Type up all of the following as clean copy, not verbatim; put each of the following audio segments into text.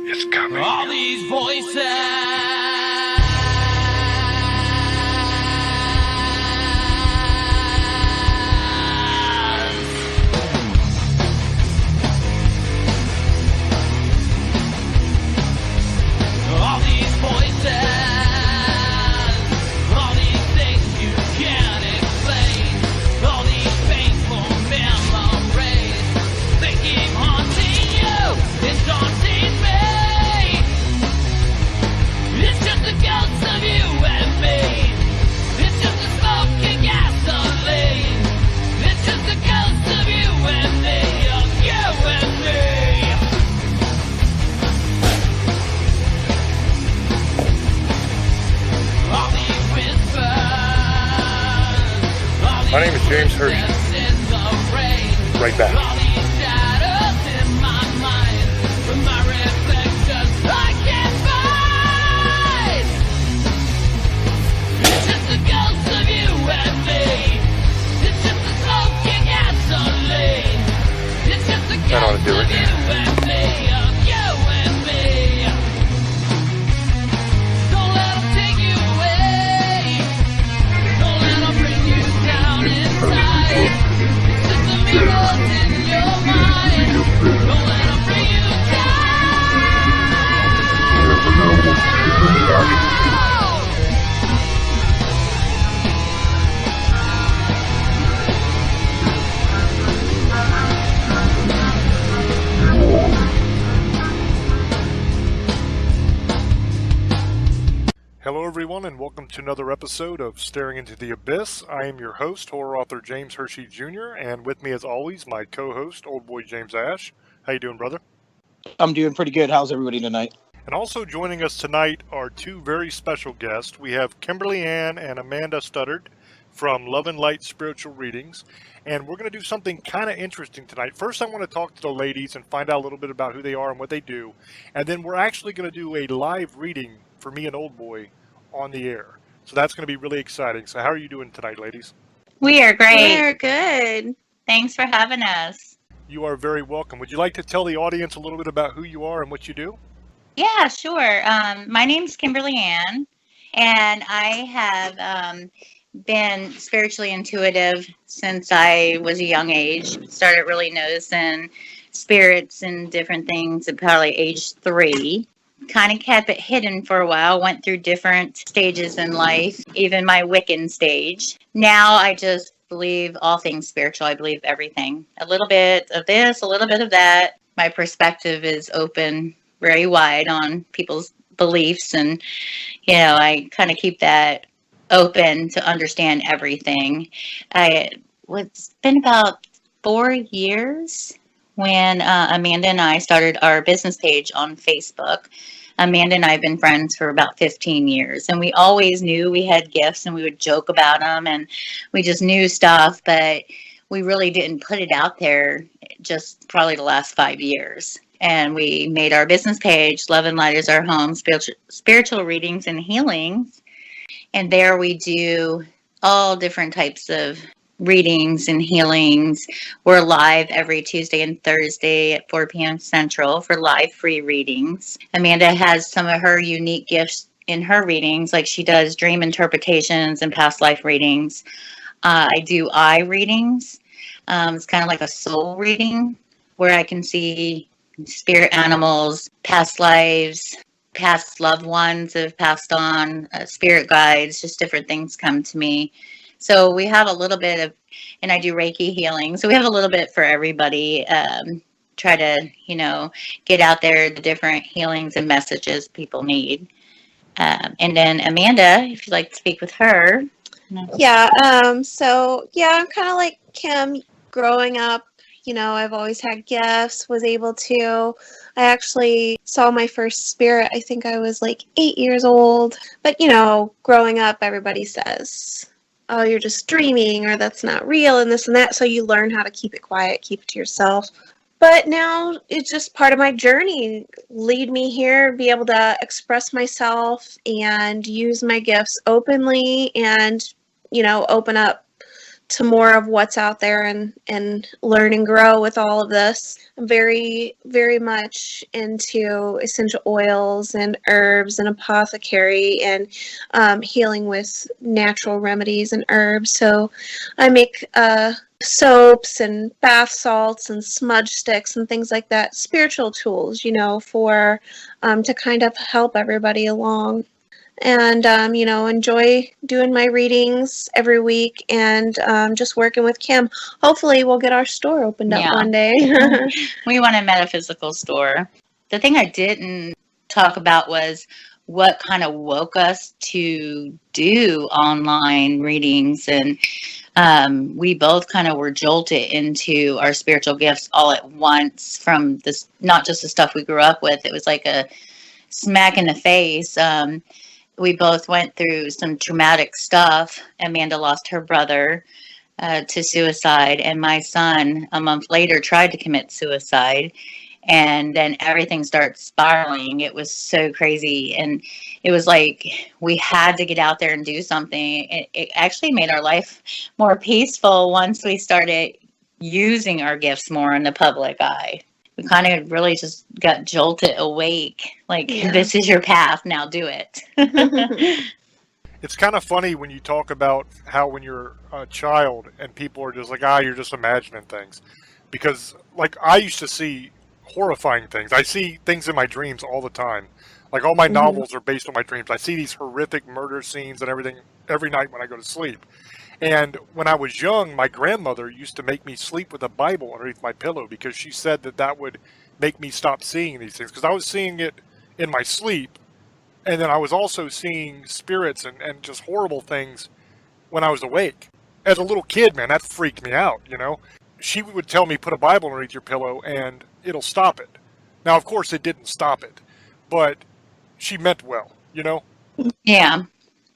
It's coming. All these voices. All these voices. All these things you can't explain. All these painful memories. They keep haunting you. It's daunting me. It's just a ghost of you and me. It's just a smoking gasoline. It's just a ghost of you and me. Of you and me. All these whispers. My name is James Hershey. Right back. All these shadows in my mind. My reflections I can't find. It's just a ghost of you and me. It's just a smoking gasoline. It's just a That ought to ghost do of it. you and me. Of you and me. Don't let 'em take you away. Don't let 'em bring you down inside. It's just the mirrors in your mind. Don't let 'em bring you down. Hello, everyone, and welcome to another episode of Staring into the Abyss. I am your host, horror author James Hershey Jr., and with me, as always, my co-host, Old Boy James Ash. How you doing, brother? I'm doing pretty good. How's everybody tonight? And also joining us tonight are two very special guests. We have Kimberly Ann and Amanda Studdard from Love and Light Spiritual Readings, and we're going to do something kind of interesting tonight. First, I want to talk to the ladies and find out a little bit about who they are and what they do, and then we're actually going to do a live reading for me and Old Boy on the air. So that's going to be really exciting. So how are you doing tonight, ladies? We are great. We're good. Thanks for having us. You are very welcome. Would you like to tell the audience a little bit about who you are and what you do? Yeah, sure. My name's Kimberly Ann, and I have been spiritually intuitive since I was a young age. Started really noticing spirits and different things at probably age 3. Kind of kept it hidden for a while, went through different stages in life, even my Wiccan stage. Now I just believe all things spiritual. I believe everything. A little bit of this, a little bit of that. My perspective is open, very wide on people's beliefs, and I kind of keep that open to understand everything. It's been about 4 years when Amanda and I started our business page on Facebook. Amanda and I have been friends for about 15 years, and we always knew we had gifts, and we would joke about them, and we just knew stuff, but we really didn't put it out there just probably the last 5 years. And we made our business page, Love and Light is Our Home, Spiritual Readings and Healings. And there we do all different types of readings and healings. We're live every Tuesday and Thursday at 4 p.m. Central for live free readings. Amanda has some of her unique gifts in her readings, like she does dream interpretations and past life readings. I do eye readings. It's kind of like a soul reading where I can see spirit animals, past lives, past loved ones have passed on, spirit guides, just different things come to me. So we have a little bit of, and I do Reiki healing. So we have a little bit for everybody. Try to, get out there the different healings and messages people need. And then Amanda, if you'd like to speak with her. Yeah. So I'm kind of like Kim. Growing up, I've always had gifts. Was able to. I actually saw my first spirit. I think I was like 8 years old. But growing up, everybody says, "Oh, you're just dreaming," or "That's not real," and this and that. So you learn how to keep it quiet, keep it to yourself. But now it's just part of my journey. Lead me here, be able to express myself and use my gifts openly and, open up to more of what's out there and learn and grow with all of this. I'm very, very much into essential oils and herbs and apothecary and healing with natural remedies and herbs. So I make soaps and bath salts and smudge sticks and things like that, spiritual tools, for to kind of help everybody along. And, enjoy doing my readings every week and just working with Kim. Hopefully we'll get our store opened up one day. We want a metaphysical store. The thing I didn't talk about was what kind of woke us to do online readings. And we both kind of were jolted into our spiritual gifts all at once from this, not just the stuff we grew up with. It was like a smack in the face. We both went through some traumatic stuff. Amanda lost her brother to suicide, and my son, a month later, tried to commit suicide. And then everything started spiraling. It was so crazy. And it was like we had to get out there and do something. It actually made our life more peaceful once we started using our gifts more in the public eye. We kind of really just got jolted awake. Like, This is your path. Now do it. It's kind of funny when you talk about how when you're a child and people are just like, you're just imagining things. Because, like, I used to see horrifying things. I see things in my dreams all the time. Like, all my novels are based on my dreams. I see these horrific murder scenes and everything every night when I go to sleep. And when I was young, my grandmother used to make me sleep with a Bible underneath my pillow because she said that would make me stop seeing these things. Because I was seeing it in my sleep, and then I was also seeing spirits and just horrible things when I was awake. As a little kid, man, that freaked me out, She would tell me, put a Bible underneath your pillow, and it'll stop it. Now, of course, it didn't stop it, but she meant well, Yeah.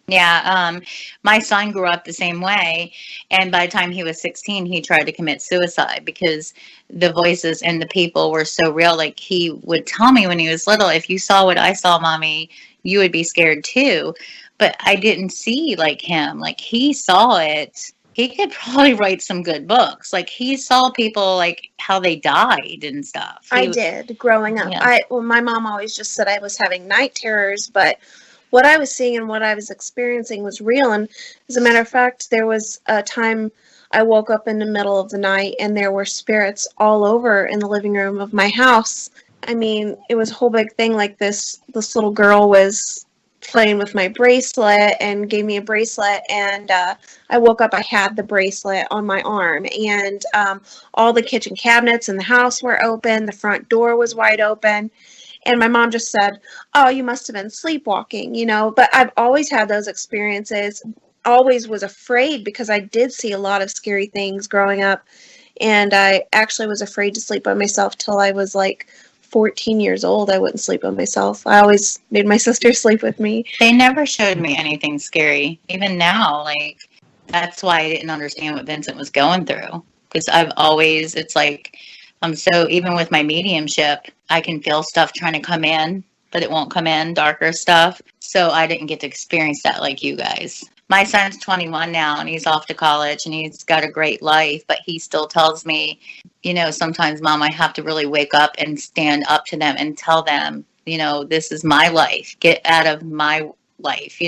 Yeah, my son grew up the same way, and by the time he was 16, he tried to commit suicide because the voices and the people were so real. Like, he would tell me when he was little, if you saw what I saw, Mommy, you would be scared too. But I didn't see like him. Like, he saw it. He could probably write some good books. Like, he saw people, like, how they died and stuff. I did growing up. Yeah. My mom always just said I was having night terrors, but what I was seeing and what I was experiencing was real. And as a matter of fact, there was a time I woke up in the middle of the night and there were spirits all over in the living room of my house. I mean, it was a whole big thing. Like, this little girl was playing with my bracelet and gave me a bracelet, and I woke up, I had the bracelet on my arm, and all the kitchen cabinets in the house were open, the front door was wide open. And my mom just said, oh, you must have been sleepwalking, But I've always had those experiences, always was afraid because I did see a lot of scary things growing up. And I actually was afraid to sleep by myself till I was like 14 years old. I wouldn't sleep by myself. I always made my sister sleep with me. They never showed me anything scary. Even now, like, that's why I didn't understand what Vincent was going through. Because it's like, so even with my mediumship, I can feel stuff trying to come in, but it won't come in, darker stuff. So I didn't get to experience that like you guys. My son's 21 now, and he's off to college, and he's got a great life, but he still tells me, sometimes, Mom, I have to really wake up and stand up to them and tell them, this is my life. Get out of my life,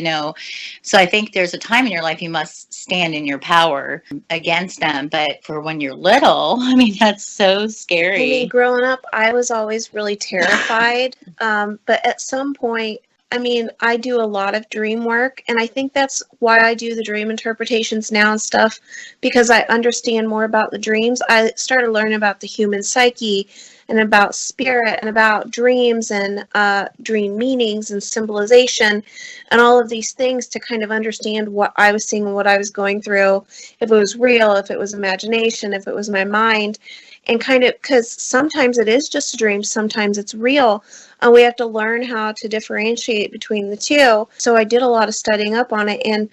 So I think there's a time in your life you must stand in your power against them. But for when you're little, I mean, that's so scary. I mean, growing up, I was always really terrified. But at some point, I mean, I do a lot of dream work, and I think that's why I do the dream interpretations now and stuff, because I understand more about the dreams. I started learning about the human psyche and about spirit and about dreams and dream meanings and symbolization and all of these things to kind of understand what I was seeing and what I was going through, if it was real, if it was imagination, if it was my mind, and kind of, because sometimes it is just a dream, sometimes it's real, and we have to learn how to differentiate between the two. So I did a lot of studying up on it, and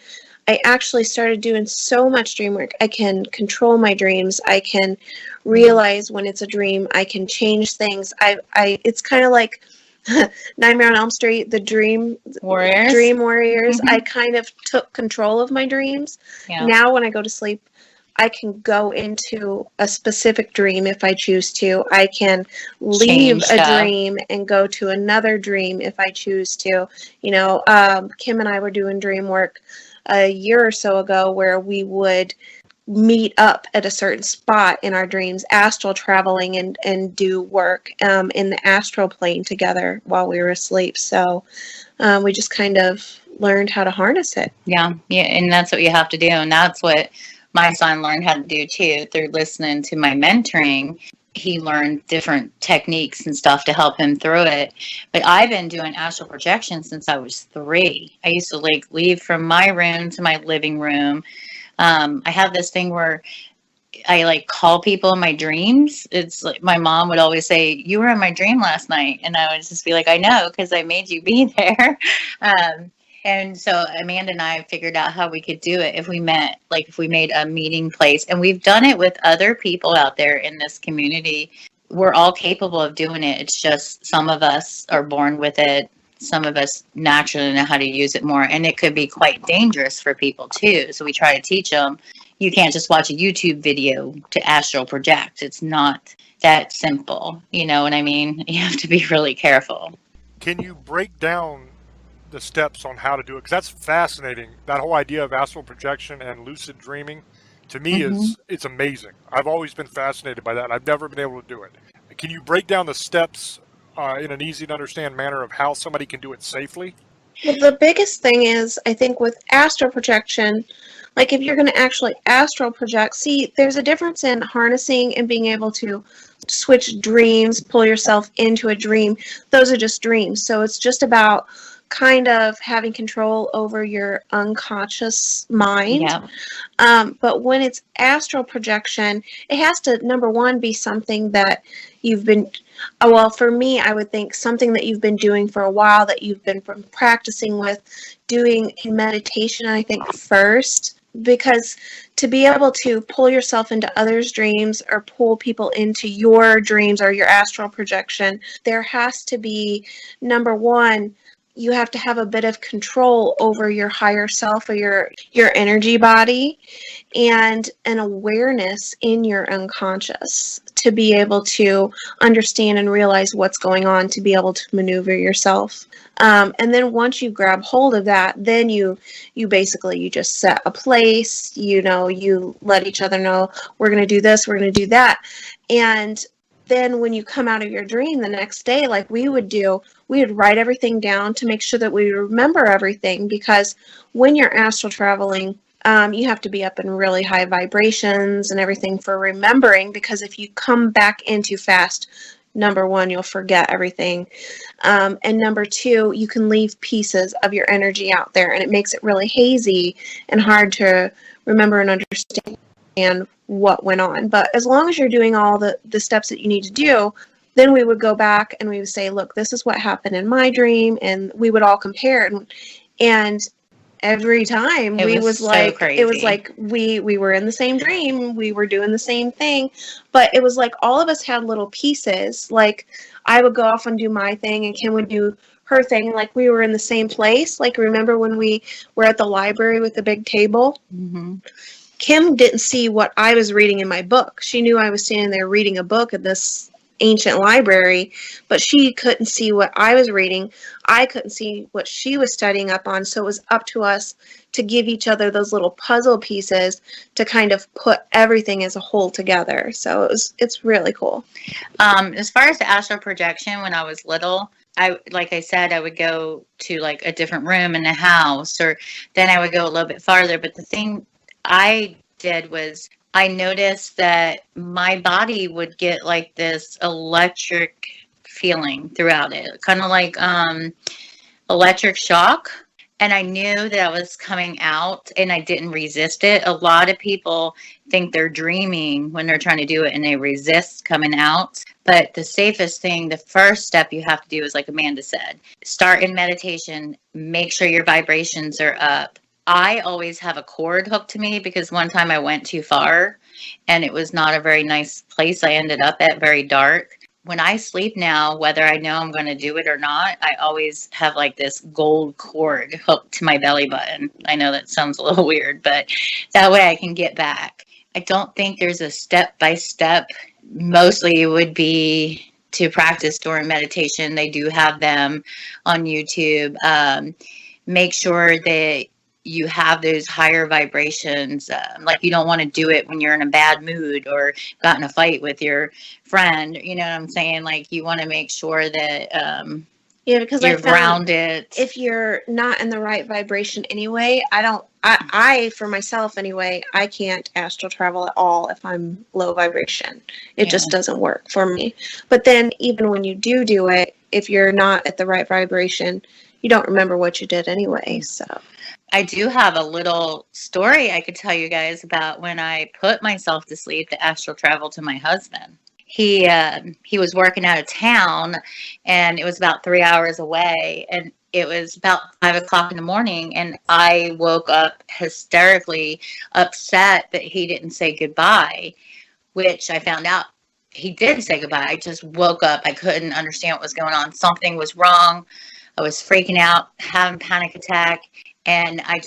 I actually started doing so much dream work. I can control my dreams. I can realize when it's a dream. I can change things. It's kind of like Nightmare on Elm Street, the Dream Warriors. Mm-hmm. I kind of took control of my dreams. Yeah. Now when I go to sleep, I can go into a specific dream if I choose to. I can leave Change a stuff. dream and go to another dream if I choose to. Kim and I were doing dream work a year or so ago where we would meet up at a certain spot in our dreams, astral traveling and do work in the astral plane together while we were asleep. So we just kind of learned how to harness it. Yeah, and that's what you have to do, and that's what my son learned how to do too through listening to my mentoring. He learned different techniques and stuff to help him through it. But I've been doing astral projection since I was 3. I used to leave from my room to my living room. I have this thing where I call people in my dreams. It's like my mom would always say, "You were in my dream last night," and I would just be like, "I know, because I made you be there." And so Amanda and I figured out how we could do it if we met, if we made a meeting place. And we've done it with other people out there in this community. We're all capable of doing it. It's just some of us are born with it. Some of us naturally know how to use it more. And it could be quite dangerous for people too. So we try to teach them, you can't just watch a YouTube video to astral project. It's not that simple. You know what I mean? You have to be really careful. Can you break down the steps on how to do it? Because that's fascinating. That whole idea of astral projection and lucid dreaming, to me, it's amazing. I've always been fascinated by that. I've never been able to do it. Can you break down the steps in an easy to understand manner of how somebody can do it safely? Well, the biggest thing is, I think, with astral projection, if you're going to actually astral project, see, there's a difference in harnessing and being able to switch dreams, pull yourself into a dream. Those are just dreams. So it's just about kind of having control over your unconscious mind. Yeah. But when it's astral projection, it has to, number one, be something that you've been, well, for me, I would think something that you've been doing for a while, that you've been practicing with, doing in meditation, I think, first. Because to be able to pull yourself into others' dreams or pull people into your dreams or your astral projection, there has to be, number one, you have to have a bit of control over your higher self or your energy body and an awareness in your unconscious to be able to understand and realize what's going on, to be able to maneuver yourself. And then once you grab hold of that, then you just set a place, you let each other know, we're going to do this, we're going to do that. And then when you come out of your dream the next day, like we would write everything down to make sure that we remember everything, because when you're astral traveling, you have to be up in really high vibrations and everything for remembering, because if you come back in too fast, number one, you'll forget everything. And number two, you can leave pieces of your energy out there, and it makes it really hazy and hard to remember and understand what went on. But as long as you're doing all the steps that you need to do, then we would go back and we would say, look, this is what happened in my dream, and we would all compare. And every time It was like we were in the same dream, we were doing the same thing, but it was like all of us had little pieces. Like I would go off and do my thing, and Kim would do her thing, like we were in the same place. Like remember when we were at the library with the big table? Mm-hmm. Kim didn't see what I was reading in my book. She knew I was standing there reading a book at this ancient library, but she couldn't see what I was reading. I couldn't see what she was studying up on. So it was up to us to give each other those little puzzle pieces to kind of put everything as a whole together. So it's really cool. As far as the astral projection, when I was little, like I said, I would go to like a different room in the house, or then I would go a little bit farther. But the thing I did was I noticed that my body would get like this electric feeling throughout it, kind of like electric shock. And I knew that I was coming out, and I didn't resist it. A lot of people think they're dreaming when they're trying to do it, and they resist coming out. But the safest thing, the first step you have to do is, like Amanda said, start in meditation, make sure your vibrations are up. I always have a cord hooked to me, because one time I went too far and it was not a very nice place I ended up at, very dark. When I sleep now, whether I know I'm going to do it or not, I always have like this gold cord hooked to my belly button. I know that sounds a little weird, but that way I can get back. I don't think there's a step by step. Mostly it would be to practice during meditation. They do have them on YouTube. Make sure that you have those higher vibrations. Like you don't want to do it when you're in a bad mood or got in a fight with your friend. You know what I'm saying? Like you want to make sure that Yeah, because you're I found grounded. if you're not in the right vibration anyway, I for myself anyway, I can't astral travel at all if I'm low vibration. It just doesn't work for me. But then even when you do it, if you're not at the right vibration, you don't remember what you did anyway. So I do have a little story I could tell you guys about when I put myself to sleep to astral travel to my husband. He was working out of town, and it was about 3 hours away, and it was about 5 o'clock in the morning, and I woke up hysterically upset that he didn't say goodbye, which I found out he did say goodbye. I just woke up. I couldn't understand what was going on. Something was wrong. I was freaking out, having a panic attack, and I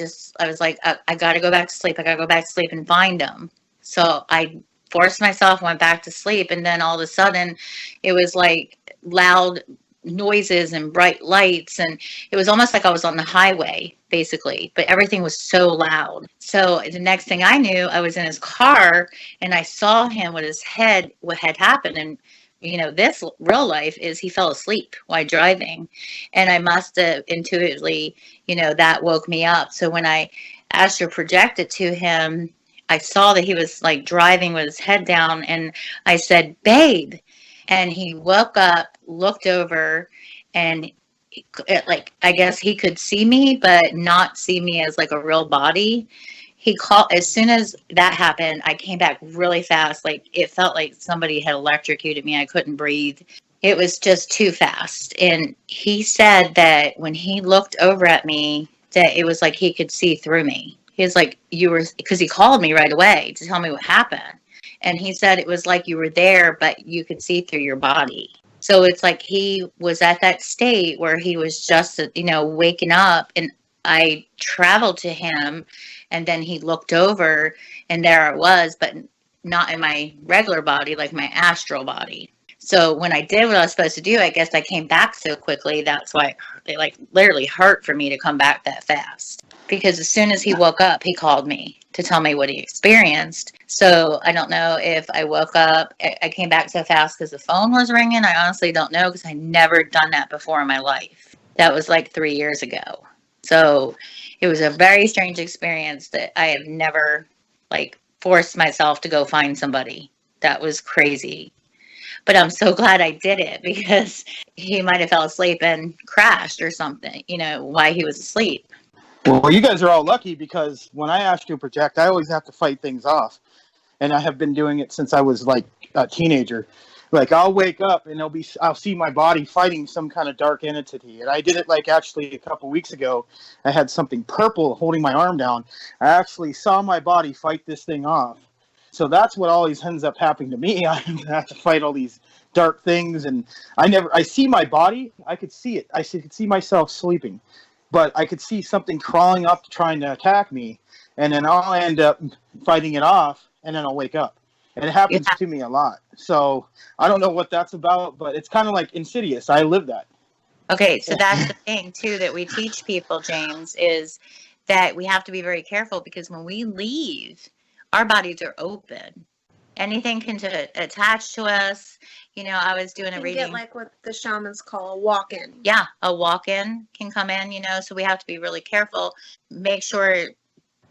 was like, I got to go back to sleep. I got to go back to sleep and find him. So I forced myself, went back to sleep, and then all of a sudden it was like loud noises and bright lights, and it was almost like I was on the highway basically, but everything was so loud. So the next thing I knew, I was in his car and I saw him with his head, what had happened. And this real life is he fell asleep while driving, and I must have intuitively, that woke me up. So when I astral projected to him, I saw that he was like driving with his head down, and I said, "Babe," and he woke up, looked over, and I guess he could see me, but not see me as like a real body. He called as soon as that happened. I came back really fast. Like it felt like somebody had electrocuted me. I couldn't breathe. It was just too fast. And he said that when he looked over at me, that it was like he could see through me. He was like, because he called me right away to tell me what happened. And he said it was like you were there, but you could see through your body. So it's like he was at that state where he was just, waking up, and I traveled to him, and then he looked over, and there I was, but not in my regular body, like my astral body. So when I did what I was supposed to do, I guess I came back so quickly. That's why it literally hurt for me to come back that fast. Because as soon as he woke up, he called me to tell me what he experienced. So I don't know if I woke up. I came back so fast because the phone was ringing. I honestly don't know, because I never done that before in my life. That was like 3 years ago. So it was a very strange experience that I have never forced myself to go find somebody. That was crazy. But I'm so glad I did it, because he might have fell asleep and crashed or something, while he was asleep. Well, you guys are all lucky, because when I astral project, I always have to fight things off. And I have been doing it since I was like a teenager. Like I'll wake up and I'll see my body fighting some kind of dark entity. And I did it actually a couple weeks ago. I had something purple holding my arm down. I actually saw my body fight this thing off. So that's what always ends up happening to me. I have to fight all these dark things, and I see my body. I could see it. I could see myself sleeping, but I could see something crawling up trying to attack me, and then I'll end up fighting it off, and then I'll wake up. And it happens to me a lot. So I don't know what that's about, but it's kind of like Insidious. I live that. Okay, so that's the thing, too, that we teach people, James, is that we have to be very careful, because when we leave, our bodies are open. Anything can attach to us. I was doing a reading. Get like what the shamans call a walk-in. Yeah, a walk-in can come in, so we have to be really careful. Make sure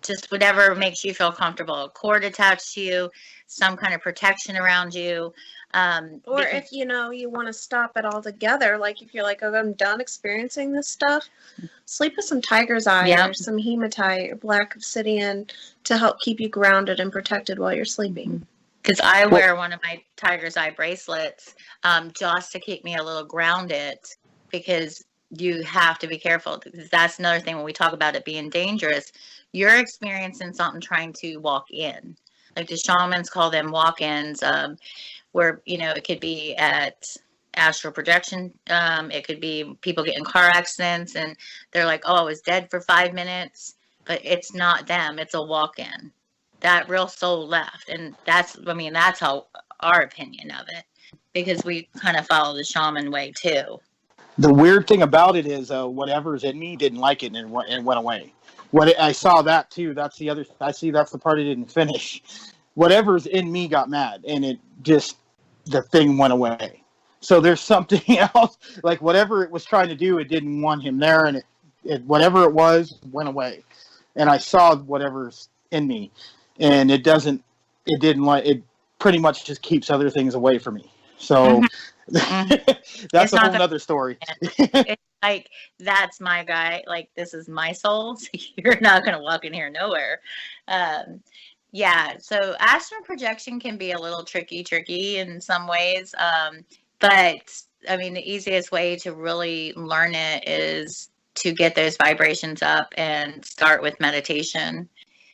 just whatever makes you feel comfortable. A cord attached to you, some kind of protection around you. Or if you want to stop it altogether, like if you're like, oh, I'm done experiencing this stuff, sleep with some tiger's eye or some hematite or black obsidian to help keep you grounded and protected while you're sleeping. Because I wear one of my tiger's eye bracelets just to keep me a little grounded, because you have to be careful. Because that's another thing when we talk about it being dangerous. You're experiencing something trying to walk in. Like the shamans call them walk-ins, where, it could be at astral projection. It could be people get in car accidents and they're like, oh, I was dead for 5 minutes. But it's not them. It's a walk-in. that real soul left. And that's how our opinion of it, because we kind of follow the shaman way too. The weird thing about it is, whatever's in me didn't like it and went away. I saw that too. That's the other. I see. That's the part I didn't finish. Whatever's in me got mad, and it just the thing went away. So there's something else. Like whatever it was trying to do, it didn't want him there, and it whatever it was went away. And I saw whatever's in me, and it doesn't. It didn't like it. Pretty much just keeps other things away from me. So. That's It's a not whole the- nother story. It's like, that's my guy. Like, this is my soul. So you're not going to walk in here nowhere. Yeah. So astral projection can be a little tricky in some ways. But I mean, the easiest way to really learn it is to get those vibrations up and start with meditation.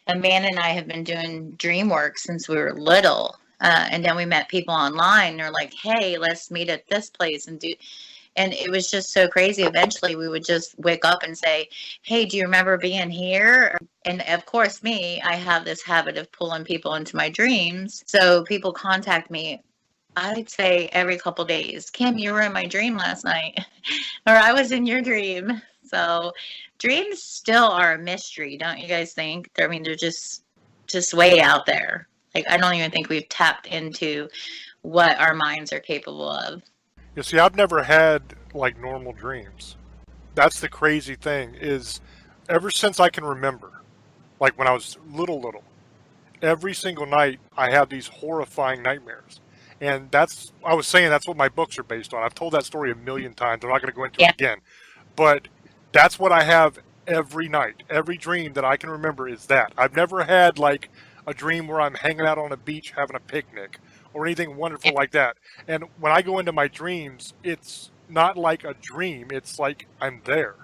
Amanda and I have been doing dream work since we were little. And then we met people online. They're like, hey, let's meet at this place and do. And it was just so crazy. Eventually, we would just wake up and say, hey, do you remember being here? And of course, I have this habit of pulling people into my dreams. So people contact me, I'd say every couple days, Kim, you were in my dream last night, or I was in your dream. So dreams still are a mystery, don't you guys think? I mean, they're just way out there. Like, I don't even think we've tapped into what our minds are capable of. You see, I've never had like normal dreams. That's the crazy thing is ever since I can remember, like when I was little, every single night I have these horrifying nightmares. And I was saying that's what my books are based on. I've told that story a million times. I'm not going to go into it again. But that's what I have every night. Every dream that I can remember is that. I've never had like a dream where I'm hanging out on a beach having a picnic or anything wonderful like that. And when I go into my dreams, it's not like a dream. It's like I'm there,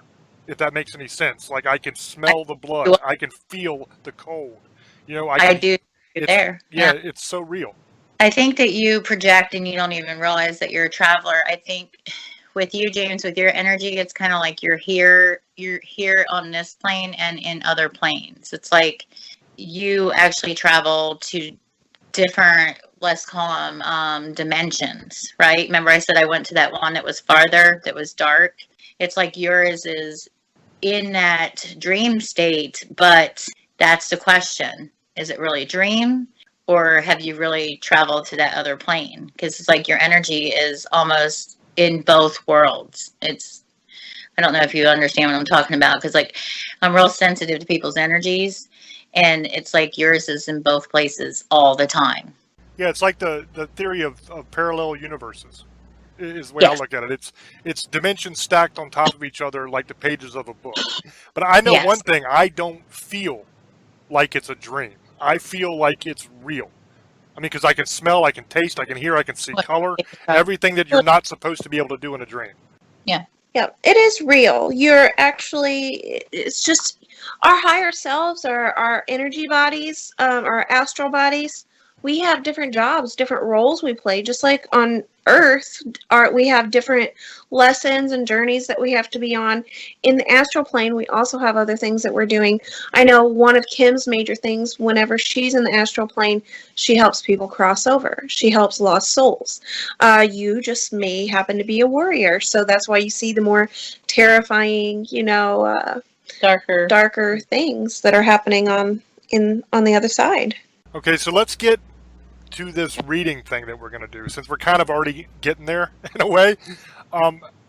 if that makes any sense. Like I can smell the blood. I can feel the cold. You know, I do there. Yeah, it's so real. I think that you project and you don't even realize that you're a traveler. I think with you, James, with your energy, it's kind of like you're here on this plane and in other planes. It's like you actually travel to different, let's call them dimensions, right? Remember I said I went to that one that was farther, that was dark? It's like yours is in that dream state, but that's the question. Is it really a dream? Or have you really traveled to that other plane? Because it's like your energy is almost in both worlds. I don't know if you understand what I'm talking about, because like I'm real sensitive to people's energies, and it's like yours is in both places all the time. Yeah, it's like the theory of parallel universes is the way I look at it. It's dimensions stacked on top of each other like the pages of a book. But I know one thing, I don't feel like it's a dream. I feel like it's real. I mean, because I can smell, I can taste, I can hear, I can see color, everything that you're not supposed to be able to do in a dream. Yeah, it is real. It's just our higher selves, our energy bodies, our astral bodies. We have different jobs, different roles we play, just like on Earth. We have different lessons and journeys that we have to be on. In the astral plane, we also have other things that we're doing. I know one of Kim's major things, whenever she's in the astral plane, she helps people cross over. She helps lost souls. You just may happen to be a warrior, so that's why you see the more terrifying, darker things that are happening on the other side. Okay, so let's get to this reading thing that we're going to do, since we're kind of already getting there in a way.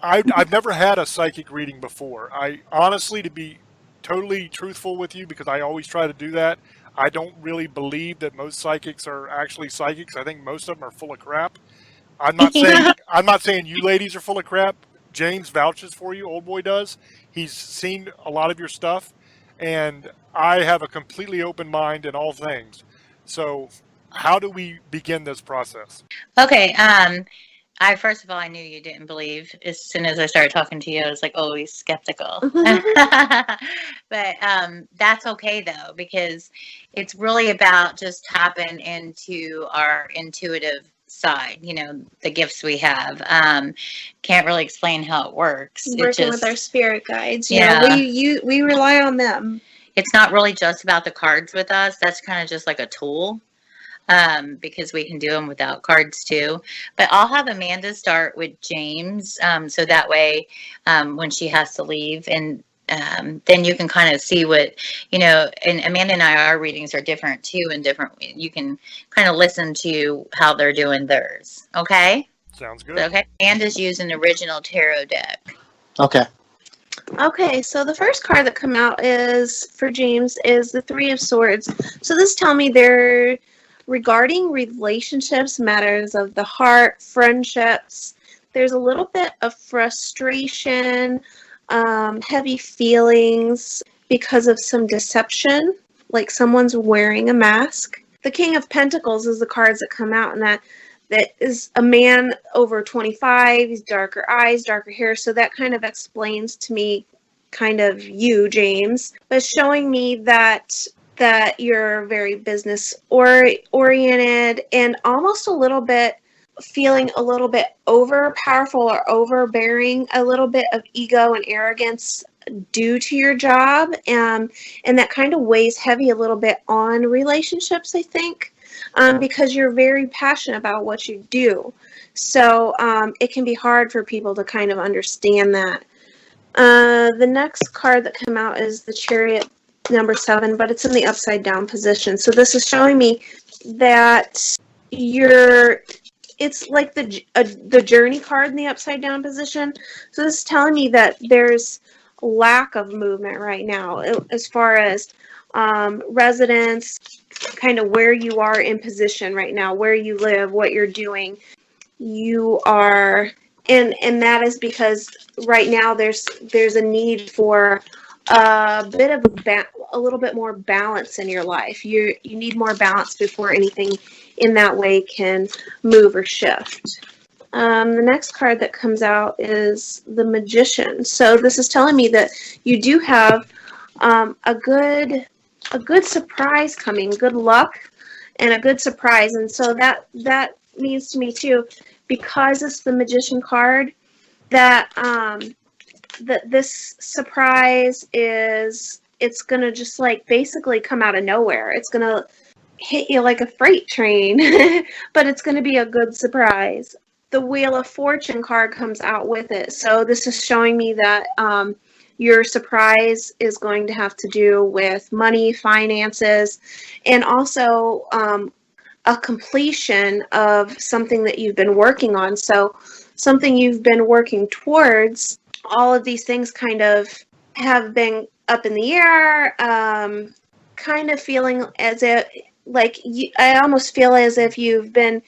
I've never had a psychic reading before. I honestly, to be totally truthful with you, because I always try to do that, I don't really believe that most psychics are actually psychics. I think most of them are full of crap. I'm not saying you ladies are full of crap. James vouches for you, old boy does. He's seen a lot of your stuff, and I have a completely open mind in all things. So how do we begin this process? Okay. First of all, I knew you didn't believe. As soon as I started talking to you, I was like always skeptical. But that's okay though, because it's really about just tapping into our intuitive side, the gifts we have. Can't really explain how it works. Working with our spirit guides. Yeah. We rely on them. it's not really just about the cards with us. That's kind of just like a tool, because we can do them without cards too. But I'll have Amanda start with James, so that way, when she has to leave, and then you can kind of see what, and Amanda and our readings are different too, and different. You can kind of listen to how they're doing theirs. Okay. Sounds good. Okay. Amanda's using the original tarot deck. Okay. Okay, so the first card that come out is for James is the Three of Swords. So this tell me they're regarding relationships, matters of the heart, friendships. There's a little bit of frustration, heavy feelings because of some deception, like someone's wearing a mask. The King of Pentacles is the cards that come out, and that is a man over 25. He's darker eyes, darker hair. So that kind of explains to me kind of you, James, but showing me that you're very business oriented and almost a little bit feeling a little bit over powerful or overbearing, a little bit of ego and arrogance due to your job. And that kind of weighs heavy a little bit on relationships, I think. Because you're very passionate about what you do. So it can be hard for people to kind of understand that. The next card that came out is the Chariot number 7, but it's in the upside down position. So this is showing me that it's like the journey card in the upside down position. So this is telling me that there's lack of movement right now as far as residence, kind of where you are in position right now, where you live, what you're doing. You are, and that is because right now there's a need for a bit of a little bit more balance in your life. You need more balance before anything in that way can move or shift. The next card that comes out is the Magician. So this is telling me that you do have a good surprise coming, good luck, and a good surprise. And so that means to me too, because it's the Magician card, that this surprise it's gonna just like basically come out of nowhere. It's gonna hit you like a freight train, but it's gonna be a good surprise. The Wheel of Fortune card comes out with it. So this is showing me that your surprise is going to have to do with money, finances, and also a completion of something that you've been working on. So something you've been working towards, all of these things kind of have been up in the air, kind of feeling as if, I almost feel as if you've been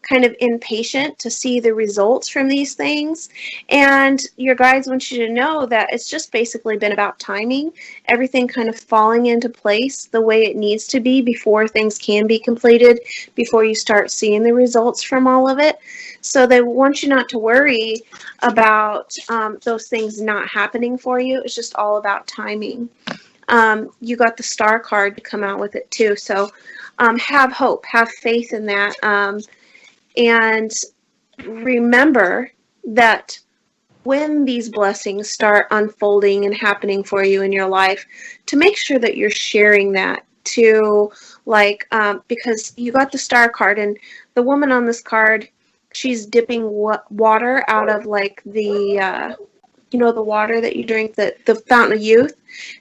kind of impatient to see the results from these things. And your guides want you to know that it's just basically been about timing, everything kind of falling into place the way it needs to be before things can be completed, before you start seeing the results from all of it. So they want you not to worry about those things not happening for you. It's just all about timing. You got the Star card to come out with it too. So have hope, have faith in that. And remember that when these blessings start unfolding and happening for you in your life, to make sure that you're sharing that to, because you got the Star card, and the woman on this card, she's dipping water out of the water that you drink, the Fountain of Youth.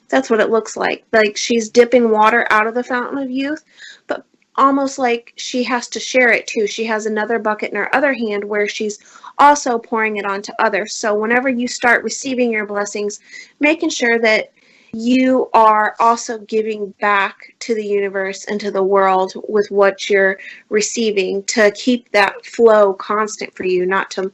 That's what it looks like. Like she's dipping water out of the Fountain of Youth, but almost like she has to share it too. She has another bucket in her other hand where she's also pouring it onto others. So whenever you start receiving your blessings, making sure that you are also giving back to the universe and to the world with what you're receiving, to keep that flow constant for you, not to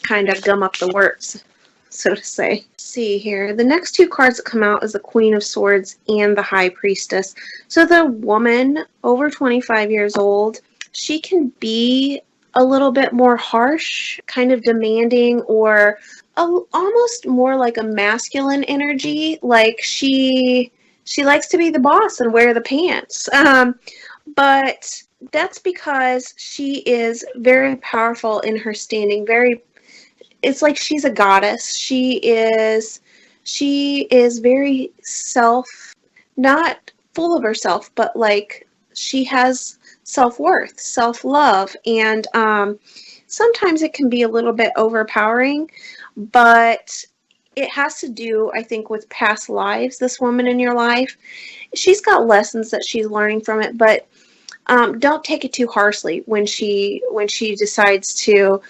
kind of gum up the works, so to say. Let's see here. The next two cards that come out is the Queen of Swords and the High Priestess. So the woman over 25 years old, she can be a little bit more harsh, kind of demanding, or almost more like a masculine energy. Like she likes to be the boss and wear the pants. But that's because she is very powerful in her standing. It's like she's a goddess. She is She is very not full of herself, but like she has self-worth, self-love, and sometimes it can be a little bit overpowering, but it has to do, I think, with past lives. This woman in your life, she's got lessons that she's learning from it, but don't take it too harshly when she decides to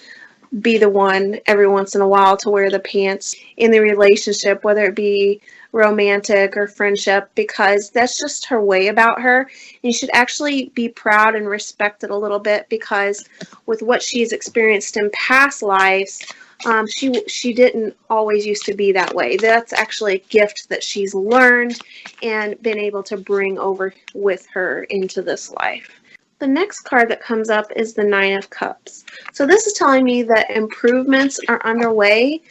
be the one every once in a while to wear the pants in the relationship, whether it be romantic or friendship, because that's just her way about her. And you should actually be proud and respect it a little bit, because with what she's experienced in past lives, she didn't always used to be that way. That's actually a gift that she's learned and been able to bring over with her into this life. The next card that comes up is the Nine of Cups. So this is telling me that improvements are underway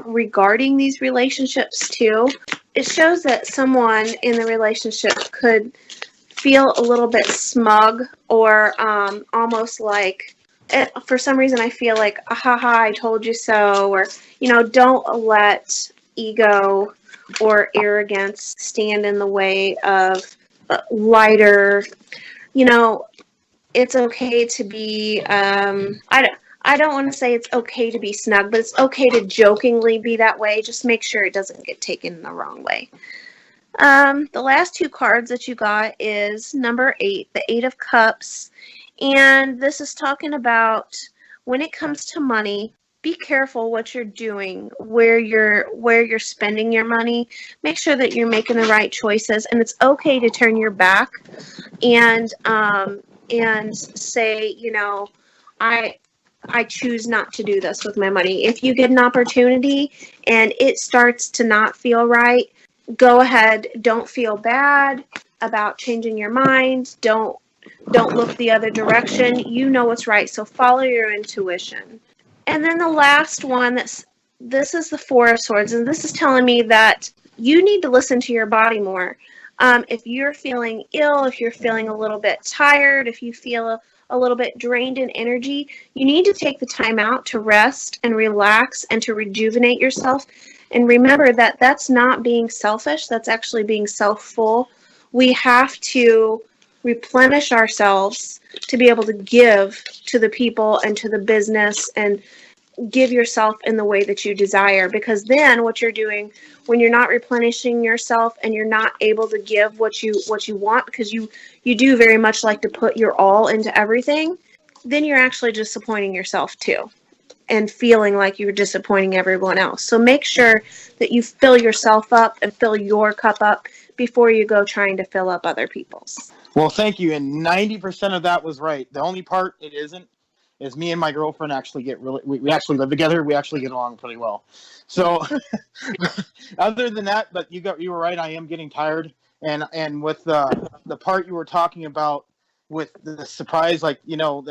regarding these relationships too. It shows that someone in the relationship could feel a little bit smug, or almost like, for some reason I feel like, haha, I told you so, or, don't let ego or arrogance stand in the way of lighter, it's okay to be, I don't want to say it's okay to be snug, but it's okay to jokingly be that way. Just make sure it doesn't get taken the wrong way. The last two cards that you got is number 8, the 8 of Cups. And this is talking about, when it comes to money, be careful what you're doing, where you're spending your money. Make sure that you're making the right choices, and it's okay to turn your back and say, I choose not to do this with my money. If you get an opportunity and it starts to not feel right, go ahead. Don't feel bad about changing your mind. Don't look the other direction. You know what's right, so follow your intuition. And then the last one, this is the Four of Swords, and this is telling me that you need to listen to your body more. If you're feeling ill, if you're feeling a little bit tired, if you feel a little bit drained in energy, you need to take the time out to rest and relax and to rejuvenate yourself. And remember that that's not being selfish, that's actually being self-full. We have to replenish ourselves to be able to give to the people and to the business, and give yourself in the way that you desire. Because then what you're doing when you're not replenishing yourself and you're not able to give what you want, because you do very much like to put your all into everything, then you're actually disappointing yourself too, and feeling like you're disappointing everyone else. So make sure that you fill yourself up and fill your cup up before you go trying to fill up other people's. Well, thank you. And 90% of that was right. The only part it isn't is me and my girlfriend actually we actually live together. We actually get along pretty well. So other than that, but you were right. I am getting tired. And with the part you were talking about with the surprise, like,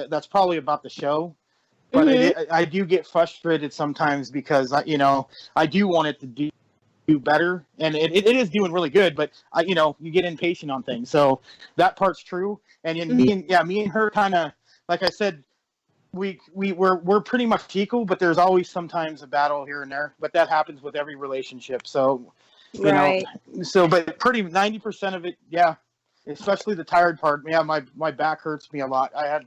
that's probably about the show. But I do get frustrated sometimes, because I do want it to do better, and it is doing really good, but you get impatient on things. So that part's true. And me and her kind of, like I said, we're pretty much equal, but there's always sometimes a battle here and there. But that happens with every relationship. So Right. But pretty 90% of it, yeah. Especially the tired part. Yeah, my back hurts me a lot. I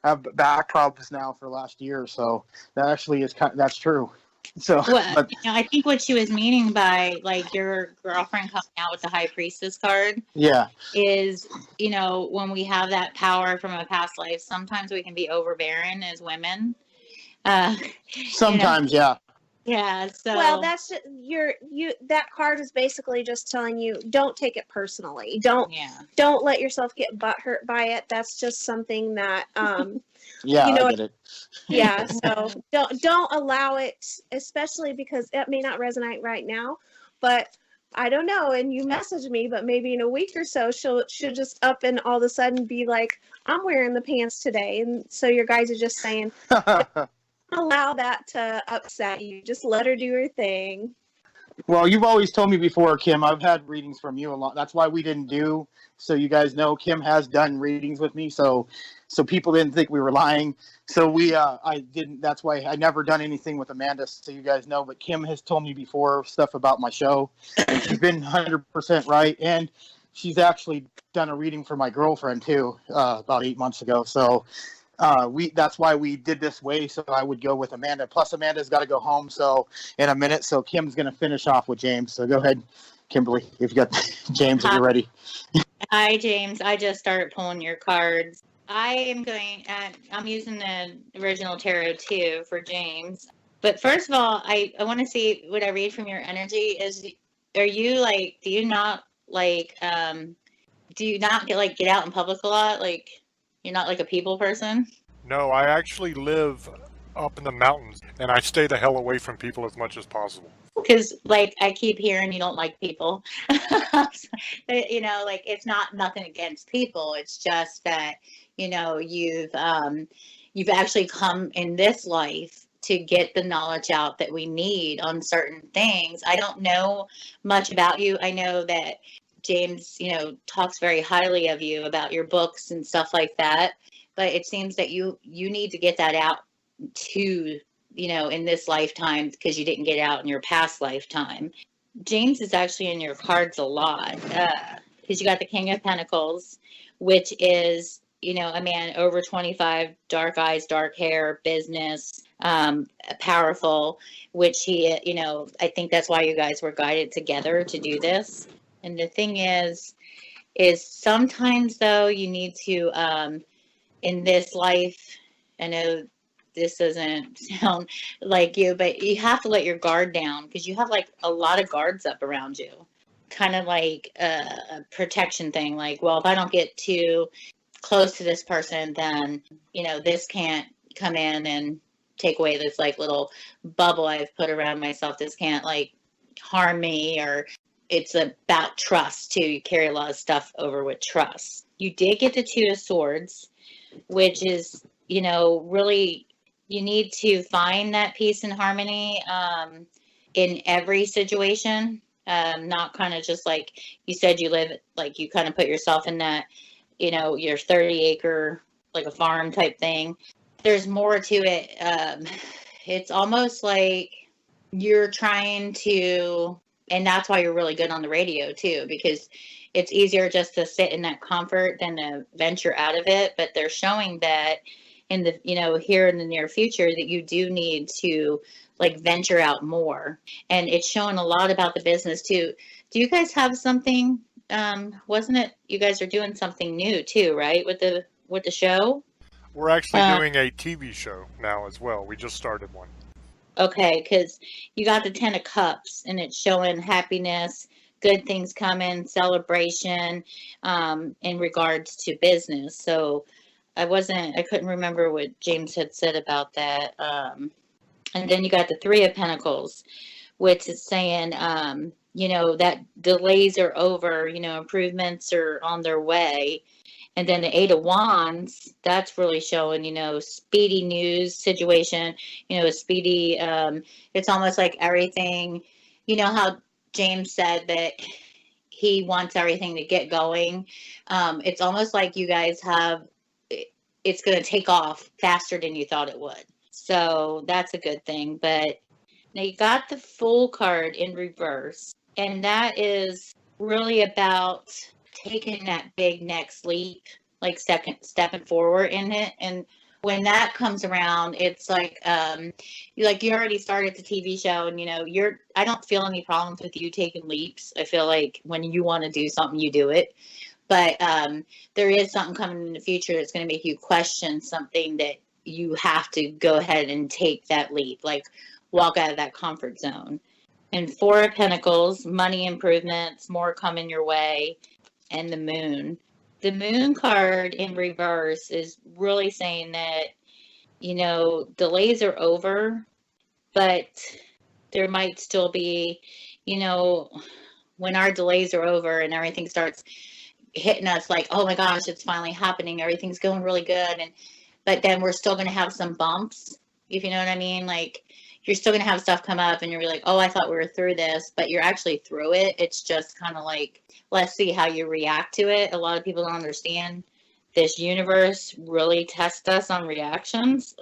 have back problems now for the last year, so that actually that's true. So, Well, I think what she was meaning by, like, your girlfriend coming out with the High Priestess card yeah, is, when we have that power from a past life, sometimes we can be overbearing as women. sometimes, yeah. Yeah. So. Well, that's just, that card is basically just telling you, don't take it personally. Don't let yourself get butthurt by it. That's just something that Yeah, I get it. Yeah, so don't allow it, especially because it may not resonate right now, but I don't know, and you message me, but maybe in a week or so she'll just up and all of a sudden be like, I'm wearing the pants today. And so your guys are just saying, allow that to upset you. Just let her do her thing. Well, you've always told me before, Kim. I've had readings from you a lot. That's why we didn't do. So you guys know, Kim has done readings with me. So people didn't think we were lying. So I didn't. That's why I never done anything with Amanda. So you guys know. But Kim has told me before stuff about my show, and she's been 100% right. And she's actually done a reading for my girlfriend too, about 8 months ago. So that's why we did this way. So I would go with Amanda. Plus, Amanda's got to go home. So in a minute. So Kim's going to finish off with James. So go ahead, Kimberly, if you got James, if you're ready. Hi, James. I just started pulling your cards. I am I'm using the original tarot too for James. But first of all, I want to see what I read from your energy are you like, do you not get out in public a lot? Like, you're not like a people person? No, I actually live up in the mountains, and I stay the hell away from people as much as possible. Because like I keep hearing you don't like people. You know, like it's nothing against people. It's just that, you know, you've actually come in this life to get the knowledge out that we need on certain things. I don't know much about you. I know that James, you know, talks very highly of you about your books and stuff like that. But it seems that you need to get that out to, you know, in this lifetime because you didn't get out in your past lifetime. James is actually in your cards a lot because you got the King of Pentacles, which is, you know, a man over 25, dark eyes, dark hair, business, powerful, which he, you know, I think that's why you guys were guided together to do this. And the thing is sometimes though you need to, in this life, I know this doesn't sound like you, but you have to let your guard down because you have like a lot of guards up around you, kind of like a protection thing. Like, well, if I don't get too close to this person, then, you know, this can't come in and take away this like little bubble I've put around myself. This can't like harm me. Or it's about trust too. You carry a lot of stuff over with trust. You did get the Two of Swords, which is, you know, really, you need to find that peace and harmony in every situation. Not kind of just like you said, you live, like you kind of put yourself in that, you know, your 30-acre, like a farm type thing. There's more to it. It's almost like you're trying to, and that's why you're really good on the radio too, because it's easier just to sit in that comfort than to venture out of it. But they're showing that in the, you know, here in the near future that you do need to like venture out more. And it's showing a lot about the business too. Do you guys have something, wasn't it, you guys are doing something new too, right? With the show? We're actually doing a TV show now as well. We just started one. Okay, because you got the 10 of Cups and it's showing happiness, good things coming, celebration, in regards to business. So I couldn't remember what James had said about that. And then you got the Three of Pentacles, which is saying, you know, that delays are over, you know, improvements are on their way. And then the Eight of Wands, that's really showing, you know, speedy news situation, you know, speedy, it's almost like everything, you know, how James said that he wants everything to get going. It's almost like you guys it's going to take off faster than you thought it would. So that's a good thing. But now you got the Fool card in reverse. And that is really about taking that big next leap, like stepping forward in it. And when that comes around, it's like, you already started the TV show and, you know, I don't feel any problems with you taking leaps. I feel like when you want to do something, you do it. But there is something coming in the future that's going to make you question something that you have to go ahead and take that leap, like walk out of that comfort zone. And Four of Pentacles, money improvements, more coming your way, and the Moon. The Moon card in reverse is really saying that, you know, delays are over, but there might still be, you know, when our delays are over and everything starts hitting us like, oh my gosh, it's finally happening, everything's going really good, but then we're still going to have some bumps, if you know what I mean. Like, you're still going to have stuff come up and you're like, oh, I thought we were through this, but you're actually through it. It's just kind of like, let's see how you react to it. A lot of people don't understand this universe really tests us on reactions.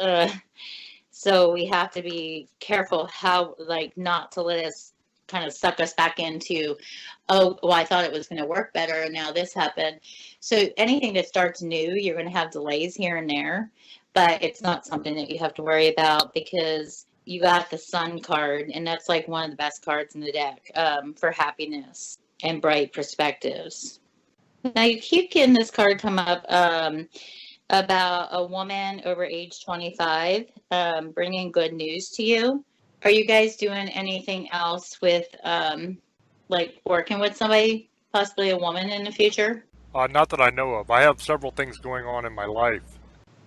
So we have to be careful how, like, not to let us kind of suck us back into, oh, well, I thought it was going to work better and now this happened. So anything that starts new, you're going to have delays here and there, but it's not something that you have to worry about because you got the Sun card, and that's like one of the best cards in the deck for happiness and bright perspectives. Now you keep getting this card come up about a woman over age 25 bringing good news to you. Are you guys doing anything else with like working with somebody, possibly a woman in the future? Not that I know of. I have several things going on in my life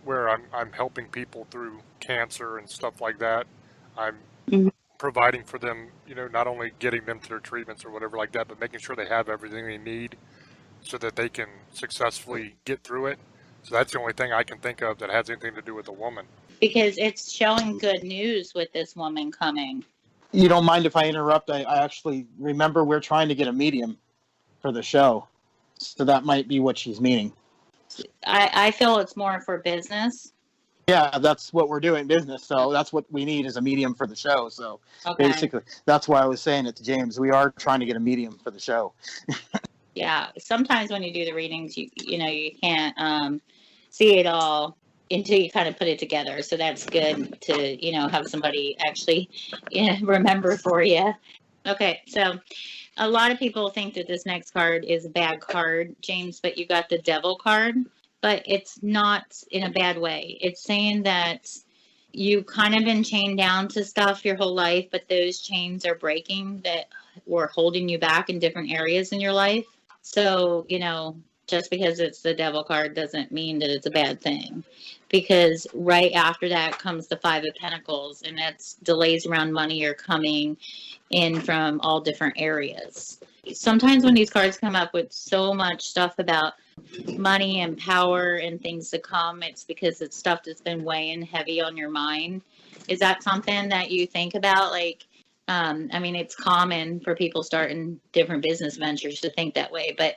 where I'm helping people through cancer and stuff like that. I'm providing for them, you know, not only getting them to their treatments or whatever like that, but making sure they have everything they need so that they can successfully get through it. So that's the only thing I can think of that has anything to do with a woman. Because it's showing good news with this woman coming. You don't mind if I interrupt? I actually remember we're trying to get a medium for the show. So that might be what she's meaning. I feel it's more for business. Yeah, that's what we're doing, business. So that's what we need is a medium for the show. So Okay. basically, that's why I was saying it to James. We are trying to get a medium for the show. Yeah. Sometimes when you do the readings, you know, you can't see it all until you kind of put it together. So that's good to, you know, have somebody actually remember for you. Okay. So a lot of people think that this next card is a bad card, James, but you got the Devil card, but it's not in a bad way. It's saying that you kind of been chained down to stuff your whole life, but those chains are breaking that were holding you back in different areas in your life. So, you know, just because it's the Devil card doesn't mean that it's a bad thing, because right after that comes the Five of Pentacles, and that's delays around money are coming in from all different areas. Sometimes when these cards come up with so much stuff about money and power and things to come, it's because it's stuff that's been weighing heavy on your mind. Is that something that you think about? Like, I mean, it's common for people starting different business ventures to think that way, but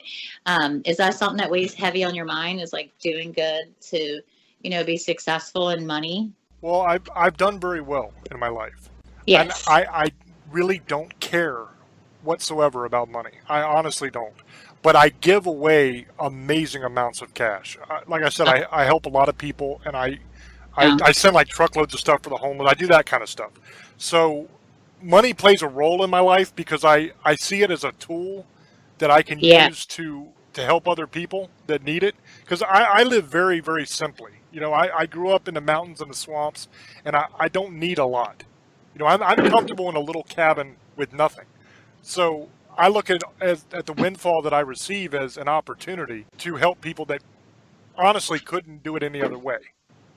is that something that weighs heavy on your mind, is like doing good to, you know, be successful in money? Well, I've done very well in my life. Yes. And I really don't care whatsoever about money. I honestly don't. But I give away amazing amounts of cash. Like I said, I help a lot of people, and I send like truckloads of stuff for the homeless. I do that kind of stuff. So money plays a role in my life because I see it as a tool that I can use to help other people that need it. Because I live very, very simply. You know, I grew up in the mountains and the swamps, and I don't need a lot. You know, I'm comfortable in a little cabin with nothing. So I look at the windfall that I receive as an opportunity to help people that honestly couldn't do it any other way.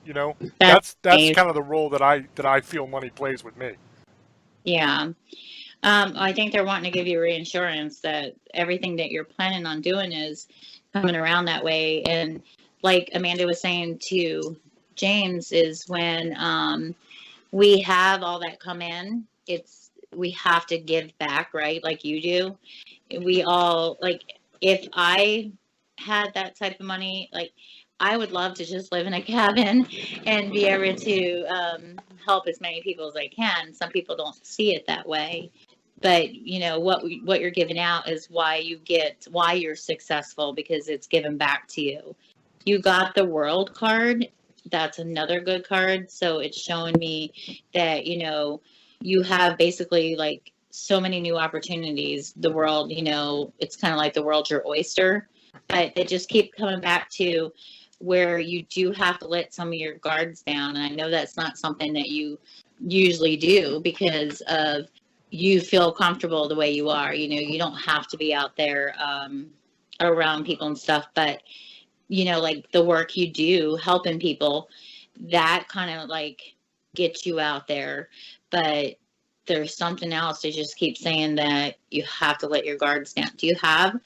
You know, that's kind of the role that I feel money plays with me. Yeah. I think they're wanting to give you reassurance that everything that you're planning on doing is coming around that way. And like Amanda was saying to James, is when we have all that come in, we have to give back, right? Like you do. We all, like, if I had that type of money, like, I would love to just live in a cabin and be able to help as many people as I can. Some people don't see it that way, but you know what you're giving out is why you're successful, because it's given back to you. You got the World card. That's another good card. So it's showing me that, you know, you have basically like so many new opportunities. The world, you know, it's kind of like the world's your oyster, but they just keep coming back to where you do have to let some of your guards down. And I know that's not something that you usually do because of you feel comfortable the way you are. You know, you don't have to be out there around people and stuff, but you know, like the work you do helping people, that kind of like gets you out there. But there's something else. They just keep saying that you have to let your guards down. Do you have,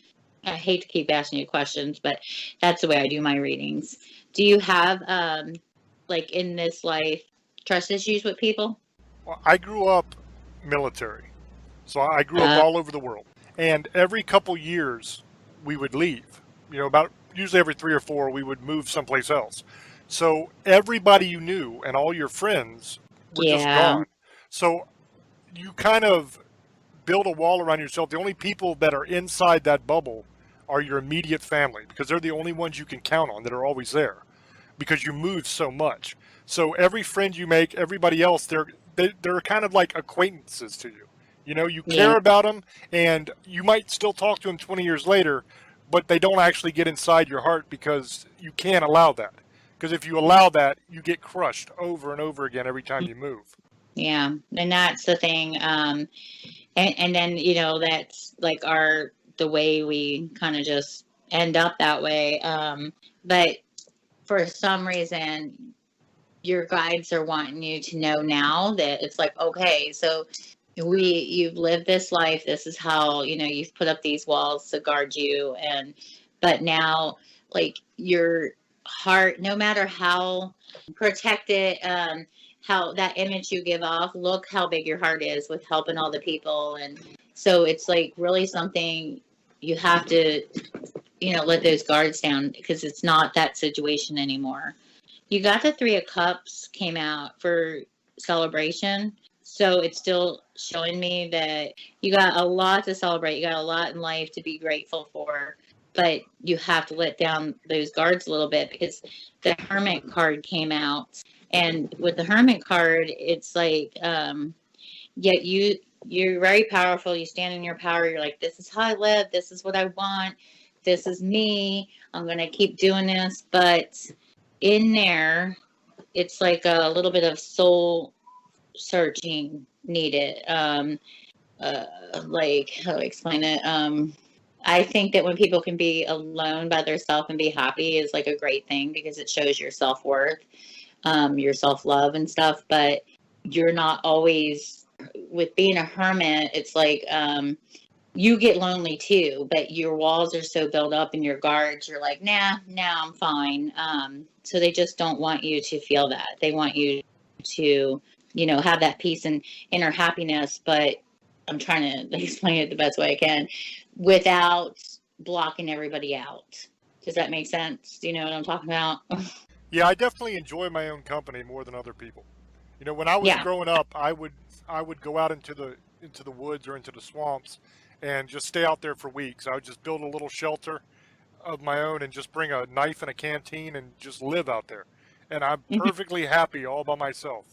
I hate to keep asking you questions, but that's the way I do my readings. Do you have, like in this life, trust issues with people? Well, I grew up military, so I grew up Uh, all over the world, and every couple years we would leave. About usually every 3 or 4 we would move someplace else. So everybody you knew and all your friends were just yeah. gone. So you kind of build a wall around yourself. The only people that are inside that bubble are your immediate family because they're the only ones you can count on that are always there because you move so much. So every friend you make, everybody else, they're kind of like acquaintances to you. You Yeah. care about them, and you might still talk to them 20 years later, but they don't actually get inside your heart because you can't allow that. Because if you allow that, you get crushed over and over again every time you move. Yeah. And that's the thing. And then, that's like the way we kind of just end up that way. But for some reason, your guides are wanting you to know now that it's like, okay, so you've lived this life. This is how, you've put up these walls to guard you. But now, like, your heart, no matter how protected, how that image you give off, look how big your heart is with helping all the people. And so it's like really something you have to, let those guards down because it's not that situation anymore. You got the Three of Cups came out for celebration. So it's still showing me that you got a lot to celebrate. You got a lot in life to be grateful for. But you have to let down those guards a little bit because the Hermit card came out. And with the Hermit card, it's like, yet you're very powerful. You stand in your power. You're like, this is how I live. This is what I want. This is me. I'm going to keep doing this. But in there, it's like a little bit of soul searching needed. Like, how do I explain it? I think that when people can be alone by themselves and be happy is like a great thing because it shows your self-worth, your self-love and stuff. But you're not always, with being a hermit, it's like, you get lonely too, but your walls are so built up and your guards, you're like, nah, I'm fine. So they just don't want you to feel that. They want you to, have that peace and inner happiness. But I'm trying to explain it the best way I can without blocking everybody out. Does that make sense? Do you know what I'm talking about? Yeah, I definitely enjoy my own company more than other people. When I was Yeah. growing up, I would go out into the woods or into the swamps and just stay out there for weeks. I would just build a little shelter of my own and just bring a knife and a canteen and just live out there. And I'm Mhm. perfectly happy all by myself.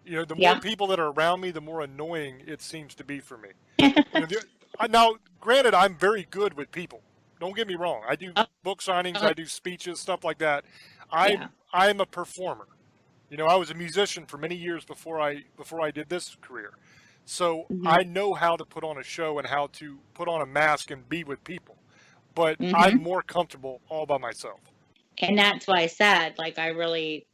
The more Yeah. people that are around me, the more annoying it seems to be for me. Now, granted, I'm very good with people. Don't get me wrong. I do Oh, book signings, oh, I do speeches, stuff like that. yeah. I'm a performer. I was a musician for many years before I did this career. So Hmm. I know how to put on a show and how to put on a mask and be with people. But I'm Hmm. more comfortable all by myself. And that's why I said, like, I really,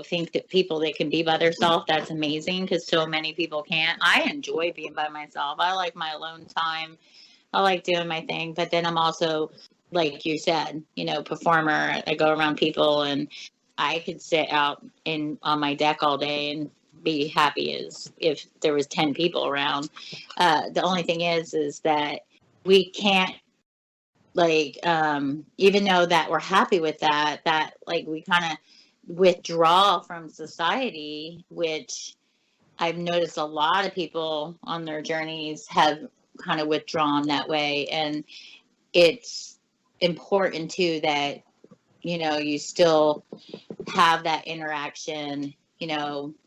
think that people that can be by themselves, that's amazing because so many people can't. I enjoy being by myself. I like my alone time. I like doing my thing. But then I'm also, like you said, performer. I go around people and I could sit out on my deck all day and be happy as if there was 10 people around. The only thing is that we can't, like, even though that we're happy with that like we kind of withdraw from society, which I've noticed a lot of people on their journeys have kind of withdrawn that way. And it's important too that you still have that interaction,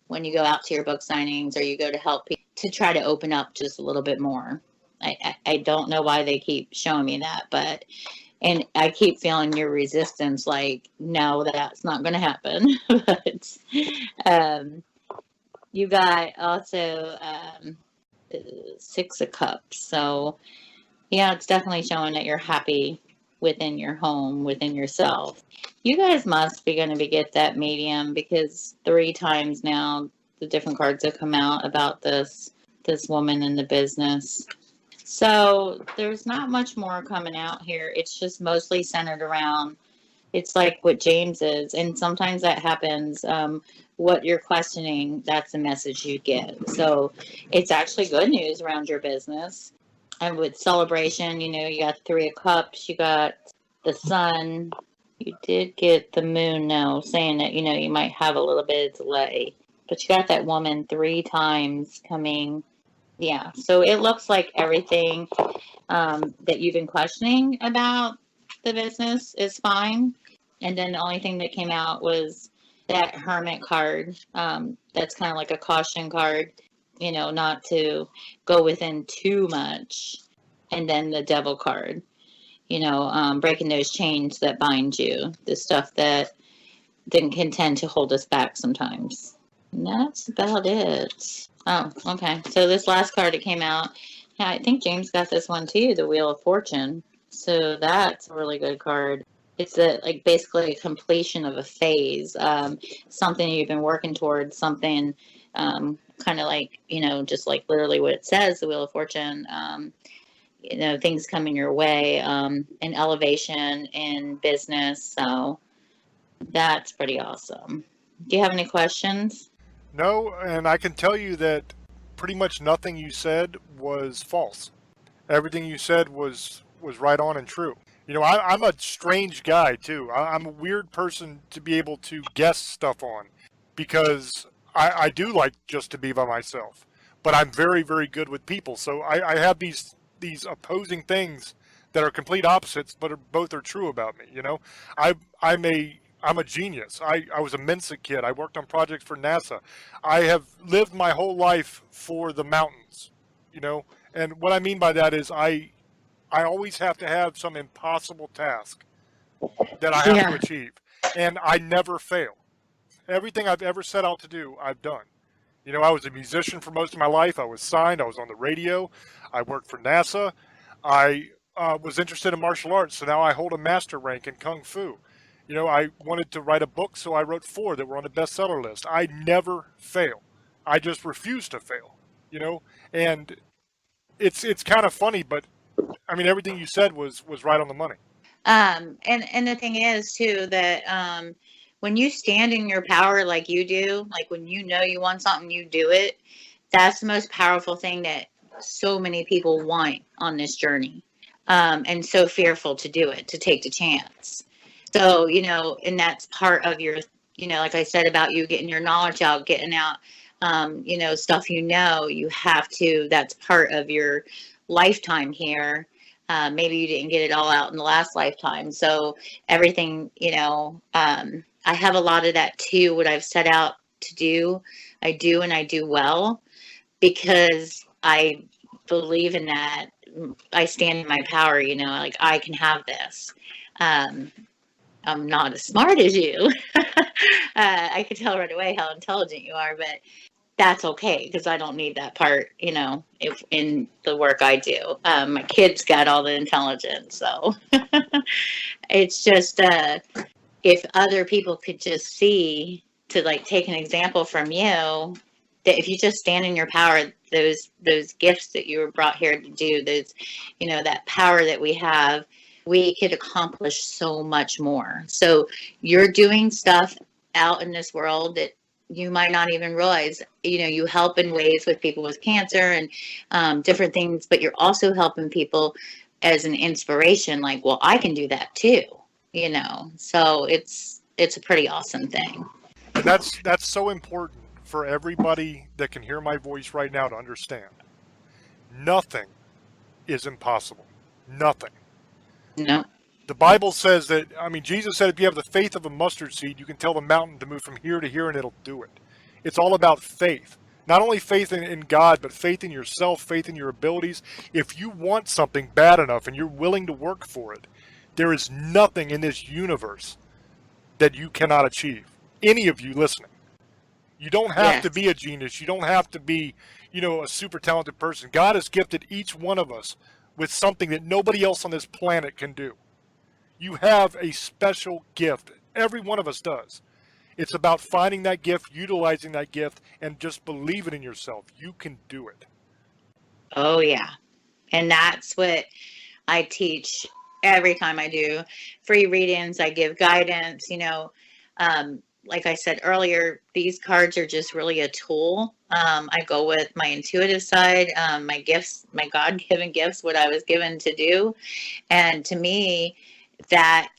when you go out to your book signings or you go to help people, to try to open up just a little bit more. I don't know why they keep showing me that, and I keep feeling your resistance, like, no, that's not going to happen. But um, you got also Six of Cups. So, yeah, it's definitely showing that you're happy within your home, within yourself. You guys must be going to get that medium because 3 times now the different cards have come out about this woman in the business. So there's not much more coming out here. It's just mostly centered around It's like what James is, and sometimes that happens. What you're questioning, that's the message you get. So it's actually good news around your business. And with celebration, you got Three of Cups, you got the Sun, you did get the Moon now, saying that you might have a little bit of delay, but you got that Woman 3 times coming. Yeah, so it looks like everything that you've been questioning about the business is fine. And then the only thing that came out was that Hermit card. That's kind of like a caution card, not to go within too much. And then the Devil card, breaking those chains that bind you, the stuff that didn't contend to hold us back sometimes. And that's about it. Oh, okay. So this last card that came out, yeah, I think James got this one too, the Wheel of Fortune. So that's a really good card. It's basically a completion of a phase, something you've been working towards, something kind of like, just like literally what it says, the Wheel of Fortune, things coming your way, an elevation in business. So that's pretty awesome. Do you have any questions? No, and I can tell you that pretty much nothing you said was false. Everything you said was right on and true. I'm a strange guy too. I'm a weird person to be able to guess stuff on, because I do like just to be by myself. But I'm very, very good with people. So I have these opposing things that are complete opposites, but both are true about me. I'm a genius. I was a Mensa kid. I worked on projects for NASA. I have lived my whole life for the mountains, and what I mean by that is I always have to have some impossible task that I have to achieve, and I never fail. Everything I've ever set out to do, I've done. I was a musician for most of my life. I was signed. I was on the radio. I worked for NASA. I was interested in martial arts, so now I hold a master rank in Kung Fu. I wanted to write a book, so I wrote 4 that were on the bestseller list. I never fail. I just refuse to fail, and it's kind of funny, but I mean, everything you said was right on the money. And the thing is too that when you stand in your power like you do, like when you want something, you do it. That's the most powerful thing that so many people want on this journey, and so fearful to do it, to take the chance. So and that's part of your, like I said about you getting your knowledge out, getting out, stuff you have to. That's part of your lifetime here. Maybe you didn't get it all out in the last lifetime. So everything, I have a lot of that too. What I've set out to do, I do, and I do well, because I believe in that. I stand in my power, like I can have this. I'm not as smart as you. I could tell right away how intelligent you are, but that's okay, because I don't need that part, if in the work I do. My kids got all the intelligence, so it's just if other people could just see, to take an example from you, that if you just stand in your power, those gifts that you were brought here to do, those, that power that we have, we could accomplish so much more. So you're doing stuff out in this world that you might not even realize. You help in ways with people with cancer and different things, but you're also helping people as an inspiration. Like, well, I can do that too. So it's a pretty awesome thing. And that's so important for everybody that can hear my voice right now to understand. Nothing is impossible. Nothing. No. The Bible says that, Jesus said if you have the faith of a mustard seed, you can tell the mountain to move from here to here and it'll do it. It's all about faith. Not only faith in God, but faith in yourself, faith in your abilities. If you want something bad enough and you're willing to work for it, there is nothing in this universe that you cannot achieve. Any of you listening. You don't have to be a genius. You don't have to be, a super talented person. God has gifted each one of us with something that nobody else on this planet can do. You have a special gift. Every one of us does. It's about finding that gift, utilizing that gift, and just believing in yourself. You can do it. Oh, yeah. And that's what I teach every time I do free readings, I give guidance, like I said earlier, these cards are just really a tool. I go with my intuitive side, my gifts, my God-given gifts, what I was given to do. And to me, that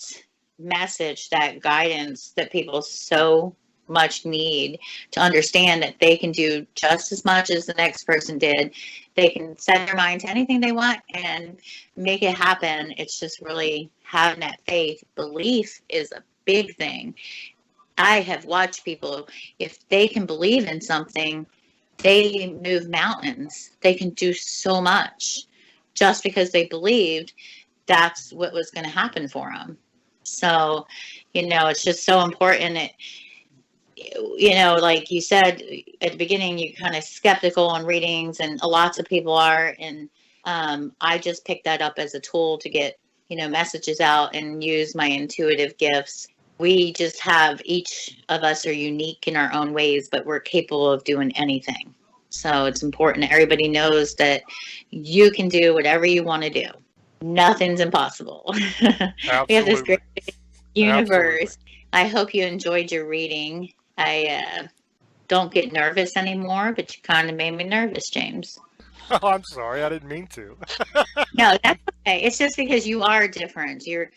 message, that guidance that people so much need to understand that they can do just as much as the next person did. They can set their mind to anything they want and make it happen. It's just really having that faith. Belief is a big thing. I have watched people, if they can believe in something, they move mountains. They can do so much just because they believed that's what was going to happen for them. So, it's just so important. Like you said at the beginning, you're kind of skeptical on readings, and lots of people are. And I just picked that up as a tool to get, messages out and use my intuitive gifts. We just have, each of us are unique in our own ways, but we're capable of doing anything. So it's important that everybody knows that you can do whatever you want to do. Nothing's impossible. We have this great universe. Absolutely. I hope you enjoyed your reading. I don't get nervous anymore, but you kind of made me nervous, James. Oh, I'm sorry. I didn't mean to. No, that's okay. It's just because you are different. You're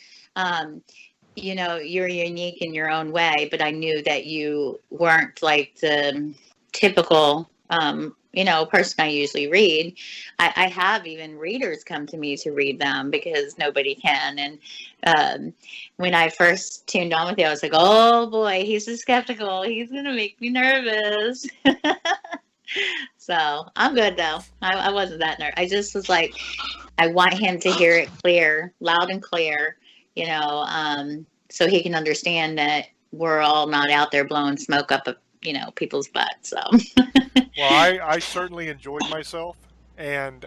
you're unique in your own way, but I knew that you weren't like the typical, person I usually read. I have even readers come to me to read them because nobody can. And when I first tuned on with you, I was like, oh boy, he's so skeptical. He's going to make me nervous. So I'm good though. I wasn't that nervous. I just was like, I want him to hear it clear, loud and clear, so he can understand that we're all not out there blowing smoke up, people's butts. So. Well, I certainly enjoyed myself, and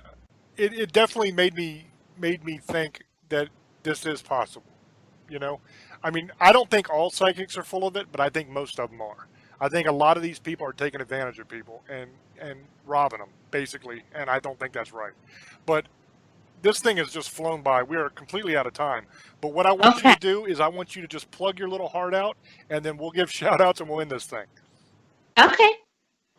it definitely made me think that this is possible. I mean, I don't think all psychics are full of it, but I think most of them are. I think a lot of these people are taking advantage of people and robbing them, basically, and I don't think that's right. But this thing has just flown by. We are completely out of time. But what I want you to do is I want you to just plug your little heart out, and then we'll give shout outs and we'll end this thing. Okay.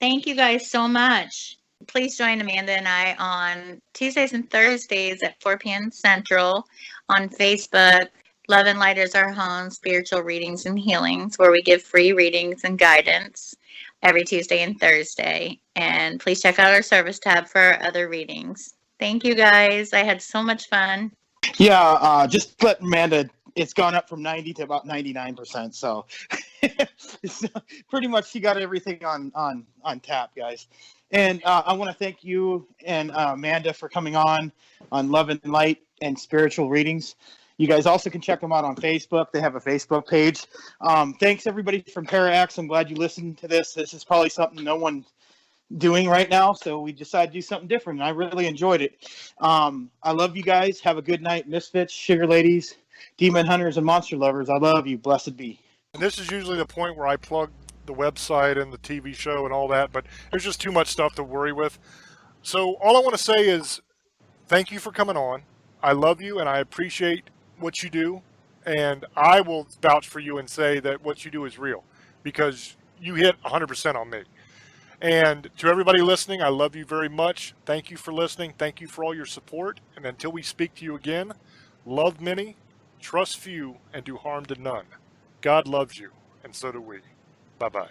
Thank you guys so much. Please join Amanda and I on Tuesdays and Thursdays at 4 p.m. Central on Facebook. Love and Light is our home, spiritual readings and healings, where we give free readings and guidance every Tuesday and Thursday. And please check out our service tab for our other readings. Thank you guys. I had so much fun. Yeah, just let Amanda. It's gone up from 90 to about 99%. So pretty much she got everything on tap, guys. And I want to thank you and Amanda for coming on Love and Light and Spiritual Readings. You guys also can check them out on Facebook. They have a Facebook page. Thanks, everybody from Parax. I'm glad you listened to this. This is probably something no one's doing right now, so we decided to do something different, and I really enjoyed it. I love you guys. Have a good night, Misfits, Sugar Ladies, Demon Hunters, and Monster Lovers. I love you. Blessed be. And this is usually the point where I plug the website and the TV show and all that, but there's just too much stuff to worry with. So all I want to say is thank you for coming on. I love you, and I appreciate what you do, and I will vouch for you and say that what you do is real, because you hit 100% on me. And to everybody listening, I love you very much. Thank you for listening. Thank you for all your support. And until we speak to you again, love many, trust few, and do harm to none. God loves you, and so do we. Bye-bye.